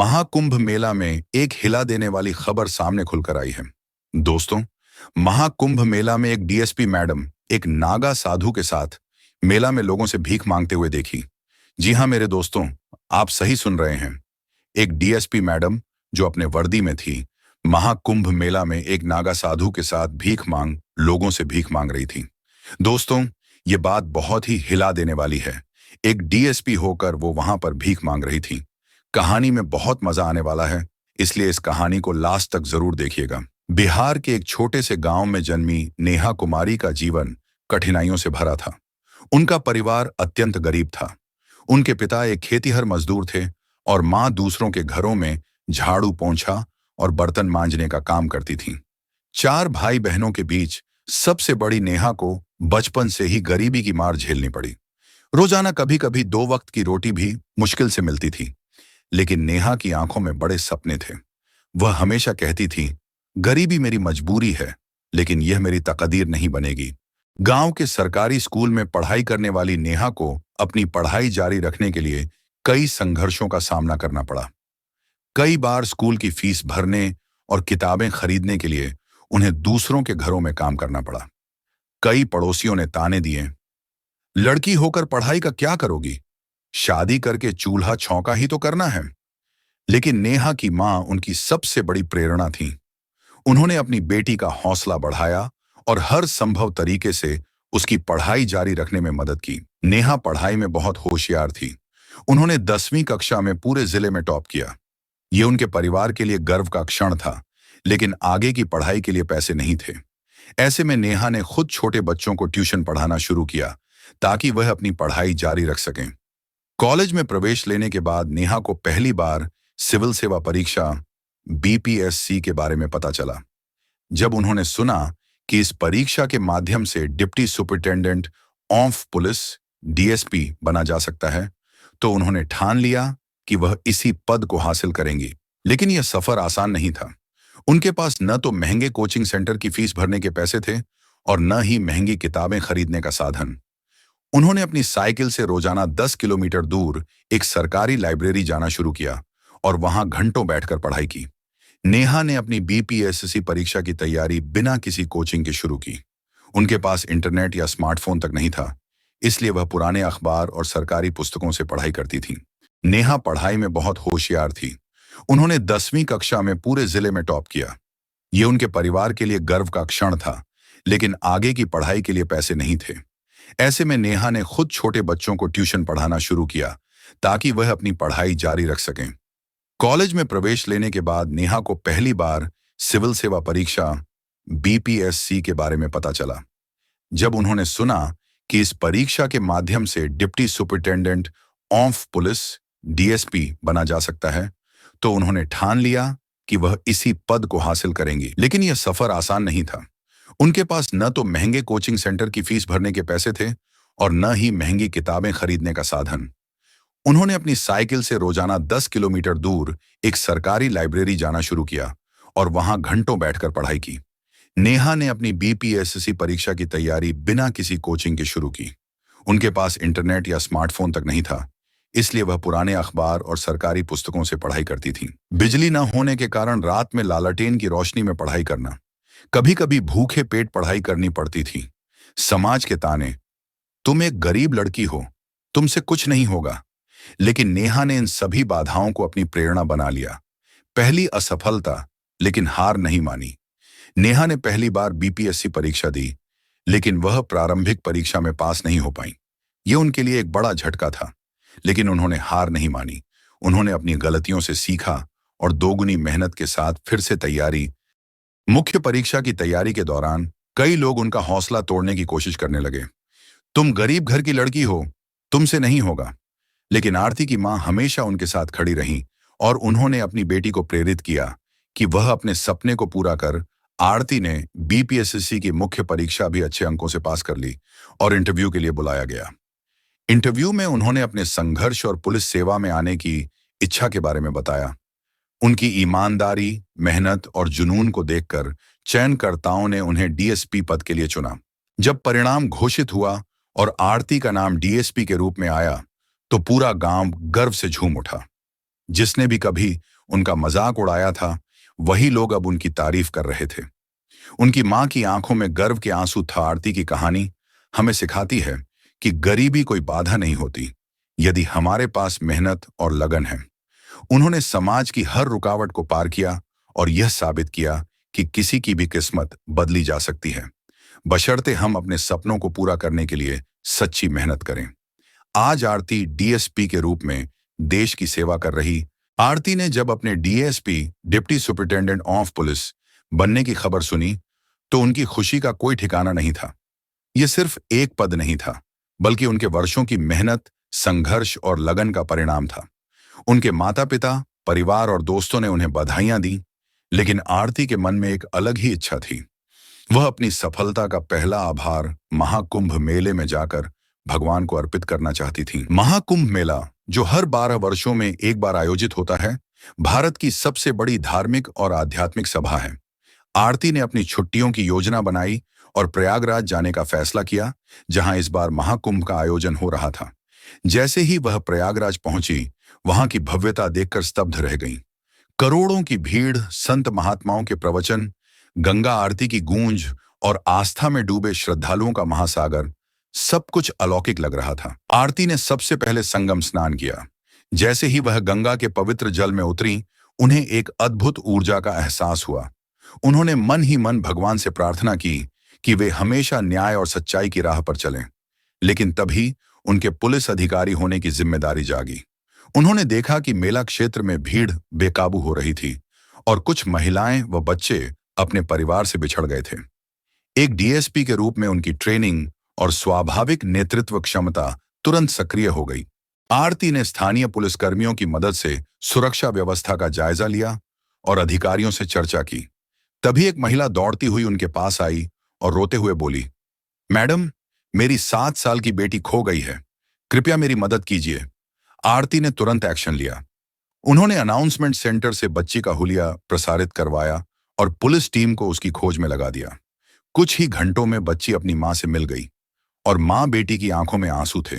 महाकुंभ मेला में एक हिला देने वाली खबर सामने खुलकर आई है। दोस्तों, महाकुंभ मेला में एक डीएसपी मैडम एक नागा साधु के साथ मेला में लोगों से भीख मांगते हुए देखी। जी हां मेरे दोस्तों, आप सही सुन रहे हैं। एक डीएसपी मैडम जो अपने वर्दी में थी, महाकुंभ मेला में एक नागा साधु के साथ लोगों से भीख मांग रही थी। दोस्तों, ये बात बहुत ही हिला देने वाली है। एक डीएसपी होकर वो वहां पर भीख मांग रही थी। कहानी में बहुत मजा आने वाला है, इसलिए इस कहानी को लास्ट तक जरूर देखिएगा। बिहार के एक छोटे से गांव में जन्मी नेहा कुमारी का जीवन कठिनाइयों से भरा था। उनका परिवार अत्यंत गरीब था। उनके पिता एक खेतीहर मजदूर थे और मां दूसरों के घरों में झाड़ू पोंछा और बर्तन मांजने का काम करती थीं। 4 भाई बहनों के बीच सबसे बड़ी नेहा को बचपन से ही गरीबी की मार झेलनी पड़ी। रोजाना कभी कभी 2 वक्त की रोटी भी मुश्किल से मिलती थी। लेकिन नेहा की आंखों में बड़े सपने थे। वह हमेशा कहती थी, गरीबी मेरी मजबूरी है, लेकिन यह मेरी तकदीर नहीं बनेगी। गांव के सरकारी स्कूल में पढ़ाई करने वाली नेहा को अपनी पढ़ाई जारी रखने के लिए कई संघर्षों का सामना करना पड़ा। कई बार स्कूल की फीस भरने और किताबें खरीदने के लिए उन्हें दूसरों के घरों में काम करना पड़ा। कई पड़ोसियों ने ताने दिए, लड़की होकर पढ़ाई का क्या करोगी? शादी करके चूल्हा छौंका ही तो करना है। लेकिन नेहा की मां उनकी सबसे बड़ी प्रेरणा थी। उन्होंने अपनी बेटी का हौसला बढ़ाया और हर संभव तरीके से उसकी पढ़ाई जारी रखने में मदद की। नेहा पढ़ाई में बहुत होशियार थी। उन्होंने 10वीं कक्षा में पूरे जिले में टॉप किया। ये उनके परिवार के लिए गर्व का क्षण था, लेकिन आगे की पढ़ाई के लिए पैसे नहीं थे। ऐसे में नेहा ने खुद छोटे बच्चों को ट्यूशन पढ़ाना शुरू किया ताकि वह अपनी पढ़ाई जारी रख सकें। कॉलेज में प्रवेश लेने के बाद नेहा को पहली बार सिविल सेवा परीक्षा बीपीएससी के बारे में पता चला। जब उन्होंने सुना कि इस परीक्षा के माध्यम से deputy superintendent of police DSP बना जा सकता है, तो उन्होंने ठान लिया कि वह इसी पद को हासिल करेंगी। लेकिन यह सफर आसान नहीं था। उनके पास न तो महंगे कोचिंग सेंटर की फीस भरने के पैसे थे और न ही महंगी किताबें खरीदने का साधन। उन्होंने अपनी साइकिल से रोजाना 10 किलोमीटर दूर एक सरकारी लाइब्रेरी जाना शुरू किया और वहां घंटों बैठकर पढ़ाई की। नेहा ने अपनी बीपीएससी परीक्षा की तैयारी बिना किसी कोचिंग के शुरू की। उनके पास इंटरनेट या स्मार्टफोन तक नहीं था, इसलिए वह पुराने अखबार और सरकारी पुस्तकों से पढ़ाई करती थी। नेहा पढ़ाई में बहुत होशियार थी। उन्होंने 10वीं कक्षा में पूरे जिले में टॉप किया। ये उनके परिवार के लिए गर्व का क्षण था, लेकिन आगे की पढ़ाई के लिए पैसे नहीं थे। ऐसे में नेहा ने खुद छोटे बच्चों को ट्यूशन पढ़ाना शुरू किया ताकि वह अपनी पढ़ाई जारी रख सकें। कॉलेज में प्रवेश लेने के बाद नेहा को पहली बार सिविल सेवा परीक्षा बीपीएससी के बारे में पता चला। जब उन्होंने सुना कि इस परीक्षा के माध्यम से deputy superintendent of police DSP बना जा सकता है, तो उन्होंने ठान लिया कि वह इसी पद को हासिल करेंगी। लेकिन यह सफर आसान नहीं था। उनके पास न तो महंगे कोचिंग सेंटर की फीस भरने के पैसे थे और न ही महंगी किताबें खरीदने का साधन। उन्होंने अपनी साइकिल से रोजाना 10 किलोमीटर दूर एक सरकारी लाइब्रेरी जाना शुरू किया और वहां घंटों बैठकर पढ़ाई की। नेहा ने अपनी बीपीएससी परीक्षा की तैयारी बिना किसी कोचिंग के शुरू की। उनके पास इंटरनेट या स्मार्टफोन तक नहीं था, इसलिए वह पुराने अखबार और सरकारी पुस्तकों से पढ़ाई करती थी। बिजली न होने के कारण रात में लालटेन की रोशनी में पढ़ाई करना, कभी कभी भूखे पेट पढ़ाई करनी पड़ती थी। समाज के ताने, तुम एक गरीब लड़की हो, तुमसे कुछ नहीं होगा। लेकिन नेहा ने इन सभी बाधाओं को अपनी प्रेरणा बना लिया। पहली असफलता, लेकिन हार नहीं मानी। नेहा ने पहली बार बीपीएससी परीक्षा दी, लेकिन वह प्रारंभिक परीक्षा में पास नहीं हो पाई। यह उनके लिए एक बड़ा झटका था, लेकिन उन्होंने हार नहीं मानी। उन्होंने अपनी गलतियों से सीखा और दोगुनी मेहनत के साथ फिर से तैयारी। मुख्य परीक्षा की तैयारी के दौरान कई लोग उनका हौसला तोड़ने की कोशिश करने लगे। तुम गरीब घर की लड़की हो, तुमसे नहीं होगा। लेकिन आरती की मां हमेशा उनके साथ खड़ी रहीं और उन्होंने अपनी बेटी को प्रेरित किया कि वह अपने सपने को पूरा कर। आरती ने बीपीएससी की मुख्य परीक्षा भी अच्छे अंकों से पास कर ली और इंटरव्यू के लिए बुलाया गया। इंटरव्यू में उन्होंने अपने संघर्ष और पुलिस सेवा में आने की इच्छा के बारे में बताया। उनकी ईमानदारी, मेहनत और जुनून को देखकर चयनकर्ताओं ने उन्हें डीएसपी पद के लिए चुना। जब परिणाम घोषित हुआ और आरती का नाम डीएसपी के रूप में आया, तो पूरा गांव गर्व से झूम उठा। जिसने भी कभी उनका मजाक उड़ाया था, वही लोग अब उनकी तारीफ कर रहे थे। उनकी मां की आंखों में गर्व के आंसू था। आरती की कहानी हमें सिखाती है कि गरीबी कोई बाधा नहीं होती, यदि हमारे पास मेहनत और लगन है। उन्होंने समाज की हर रुकावट को पार किया और यह साबित किया कि किसी की भी किस्मत बदली जा सकती है, बशर्ते हम अपने सपनों को पूरा करने के लिए सच्ची मेहनत करें। आज आरती डीएसपी के रूप में देश की सेवा कर रही। आरती ने जब अपने DSP, deputy superintendent of police बनने की खबर सुनी, तो उनकी खुशी का कोई ठिकाना नहीं था। यह सिर्फ एक पद नहीं था, बल्कि उनके वर्षों की मेहनत, संघर्ष और लगन का परिणाम था। उनके माता पिता, परिवार और दोस्तों ने उन्हें बधाइयां दी, लेकिन आरती के मन में एक अलग ही इच्छा थी। वह अपनी सफलता का पहला आभार महाकुंभ मेले में जाकर भगवान को अर्पित करना चाहती थी। महाकुंभ मेला, जो हर 12 वर्षों में एक बार आयोजित होता है, भारत की सबसे बड़ी धार्मिक और आध्यात्मिक सभा है। आरती ने अपनी छुट्टियों की योजना बनाई और प्रयागराज जाने का फैसला किया, जहां इस बार महाकुंभ का आयोजन हो रहा था। जैसे ही वह प्रयागराज पहुंची, वहां की भव्यता देखकर स्तब्ध रह गईं। करोड़ों की भीड़, संत महात्माओं के प्रवचन, गंगा आरती की गूंज और आस्था में डूबे श्रद्धालुओं का महासागर, सब कुछ अलौकिक लग रहा था। आरती ने सबसे पहले संगम स्नान किया। जैसे ही वह गंगा के पवित्र जल में उतरी, उन्हें एक अद्भुत ऊर्जा का एहसास हुआ। उन्होंने मन ही मन भगवान से प्रार्थना की कि वे हमेशा न्याय और सच्चाई की राह पर चलें। लेकिन तभी उनके पुलिस अधिकारी होने की जिम्मेदारी जागी। उन्होंने देखा कि मेला क्षेत्र में भीड़ बेकाबू हो रही थी और कुछ महिलाएं व बच्चे अपने परिवार से बिछड़ गए थे। एक डीएसपी के रूप में उनकी ट्रेनिंग और स्वाभाविक नेतृत्व क्षमता तुरंत सक्रिय हो गई। आरती ने स्थानीय पुलिसकर्मियों की मदद से सुरक्षा व्यवस्था का जायजा लिया और अधिकारियों से चर्चा की। तभी एक महिला दौड़ती हुई उनके पास आई और रोते हुए बोली, मैडम, मेरी 7 साल की बेटी खो गई है, कृपया मेरी मदद कीजिए। आरती ने तुरंत एक्शन लिया। उन्होंने अनाउंसमेंट सेंटर से बच्ची का हुलिया प्रसारित करवाया और पुलिस टीम को उसकी खोज में लगा दिया। कुछ ही घंटों में बच्ची अपनी मां से मिल गई और मां बेटी की आंखों में आंसू थे,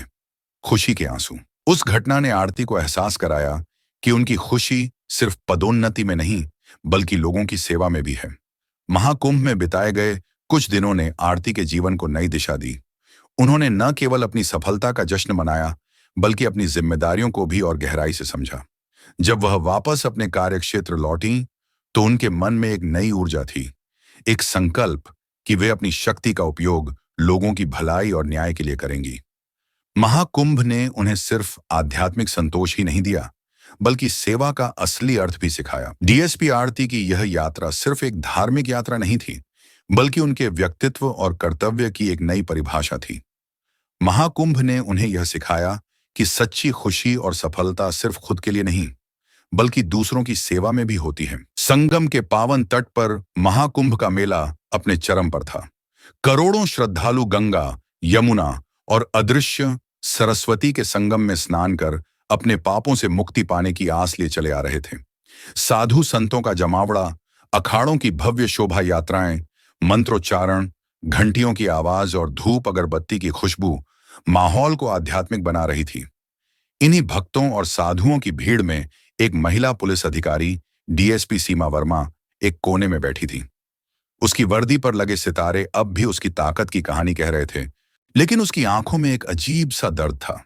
खुशी के आंसू। उस घटना ने आरती को एहसास कराया कि उनकी खुशी सिर्फ पदोन्नति में नहीं, बल्कि लोगों की सेवा में भी है। महाकुंभ में बिताए गए कुछ दिनों ने आरती के जीवन को नई दिशा दी। उन्होंने न केवल अपनी सफलता का जश्न मनाया, बल्कि अपनी जिम्मेदारियों को भी और गहराई से समझा। जब वह वापस अपने कार्यक्षेत्र लौटी, तो उनके मन में एक नई ऊर्जा थी, एक संकल्प कि वे अपनी शक्ति का उपयोग लोगों की भलाई और न्याय के लिए करेंगी। महाकुंभ ने उन्हें सिर्फ आध्यात्मिक संतोष ही नहीं दिया, बल्कि सेवा का असली अर्थ भी सिखाया। डीएसपी आरती की यह यात्रा सिर्फ एक धार्मिक यात्रा नहीं थी, बल्कि उनके व्यक्तित्व और कर्तव्य की एक नई परिभाषा थी। महाकुंभ ने उन्हें यह सिखाया कि सच्ची खुशी और सफलता सिर्फ खुद के लिए नहीं, बल्कि दूसरों की सेवा में भी होती है। संगम के पावन तट पर महाकुंभ का मेला अपने चरम पर था। करोड़ों श्रद्धालु गंगा, यमुना और अदृश्य सरस्वती के संगम में स्नान कर अपने पापों से मुक्ति पाने की आस लिए चले आ रहे थे। साधु संतों का जमावड़ा, अखाड़ों की भव्य शोभा यात्राएं, मंत्रोच्चारण, घंटियों की आवाज और धूप अगरबत्ती की खुशबू माहौल को आध्यात्मिक बना रही थी। इन्हीं भक्तों और साधुओं की भीड़ में एक महिला पुलिस अधिकारी, डीएसपी सीमा वर्मा, एक कोने में बैठी थी। उसकी वर्दी पर लगे सितारे अब भी उसकी ताकत की कहानी कह रहे थे, लेकिन उसकी आंखों में एक अजीब सा दर्द था।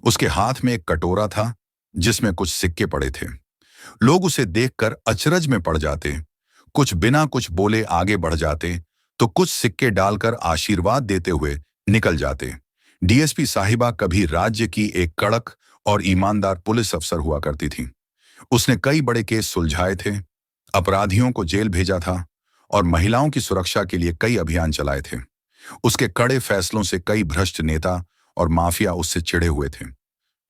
उसके हाथ में एक कटोरा था जिसमें कुछ सिक्के पड़े थे। लोग उसे देखकर अचरज में पड़ जाते, कुछ बिना कुछ बोले आगे बढ़ जाते, तो कुछ सिक्के डालकर आशीर्वाद देते हुए निकल जाते। डीएसपी साहिबा कभी राज्य की एक कड़क और ईमानदार पुलिस अफसर हुआ करती थी। उसने कई बड़े केस सुलझाए थे, अपराधियों को जेल भेजा था और महिलाओं की सुरक्षा के लिए कई अभियान चलाए थे। उसके कड़े फैसलों से कई भ्रष्ट नेता और माफिया उससे चिढ़े हुए थे।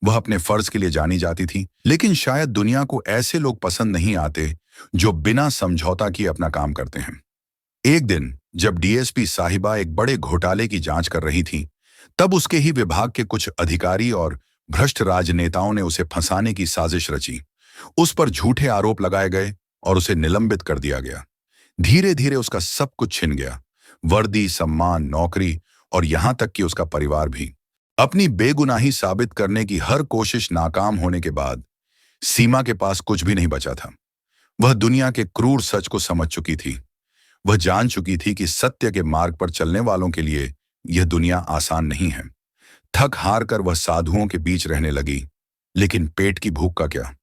वह अपने फर्ज के लिए जानी जाती थी, लेकिन शायद दुनिया को ऐसे लोग पसंद नहीं आते जो बिना समझौता किए अपना काम करते हैं। एक दिन जब डीएसपी साहिबा एक बड़े घोटाले की जांच कर रही थी, तब उसके ही विभाग के कुछ अधिकारी और भ्रष्ट राजनेताओं ने उसे फंसाने की साजिश रची। उस पर झूठे आरोप लगाए गए और उसे निलंबित कर दिया गया। धीरे धीरे उसका सब कुछ छिन गया, वर्दी, सम्मान, नौकरी और यहां तक कि उसका परिवार भी। अपनी बेगुनाही साबित करने की हर कोशिश नाकाम होने के बाद सीमा के पास कुछ भी नहीं बचा था। वह दुनिया के क्रूर सच को समझ चुकी थी। वह जान चुकी थी कि सत्य के मार्ग पर चलने वालों के लिए यह दुनिया आसान नहीं है। थक हार कर वह साधुओं के बीच रहने लगी, लेकिन पेट की भूख का क्या।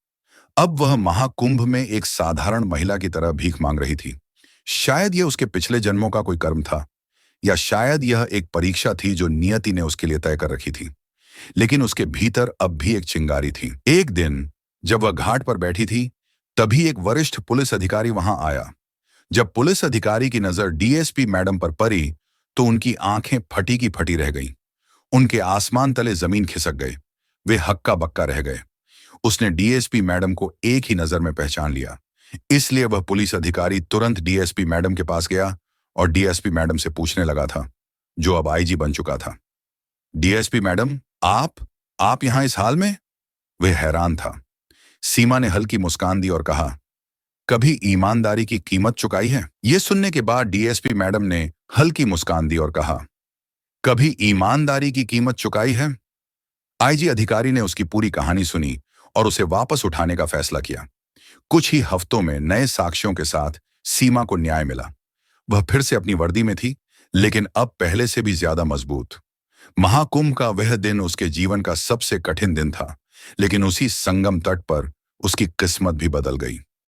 अब वह महाकुंभ में एक साधारण महिला की तरह भीख मांग रही थी। शायद यह उसके पिछले जन्मों का कोई कर्म था, या शायद यह एक परीक्षा थी जो नियति ने उसके लिए तय कर रखी थी। लेकिन उसके भीतर अब भी एक चिंगारी थी। एक दिन जब वह घाट पर बैठी थी, तभी एक वरिष्ठ पुलिस अधिकारी वहां आया। जब पुलिस अधिकारी की नजर डीएसपी मैडम पर पड़ी, तो उनकी आंखें फटी की फटी रह गईं। उनके आसमान तले जमीन खिसक गए। वे हक्का बक्का रह गए। उसने डीएसपी मैडम को एक ही नजर में पहचान लिया। इसलिए वह पुलिस अधिकारी तुरंत डीएसपी मैडम के पास गया और डीएसपी मैडम से पूछने लगा था, जो अब आईजी बन चुका था। डीएसपी मैडम, आप यहां इस हाल में? वे हैरान था। सीमा ने हल्की मुस्कान दी और कहा, कभी ईमानदारी की कीमत चुकाई है? यह सुनने के बाद डीएसपी मैडम ने हल्की मुस्कान दी और कहा, कभी ईमानदारी की कीमत चुकाई है? आईजी अधिकारी ने उसकी पूरी कहानी सुनी और उसे वापस उठाने का फैसला किया। कुछ ही हफ्तों में नए साक्ष्यों के साथ सीमा को न्याय मिला। वह फिर से अपनी वर्दी में थी, लेकिन अब पहले से भी ज्यादा मजबूत। महाकुंभ का वह दिन उसके जीवन का सबसे कठिन दिन था, लेकिन उसी संगम तट पर उसकी किस्मत भी बदल गई।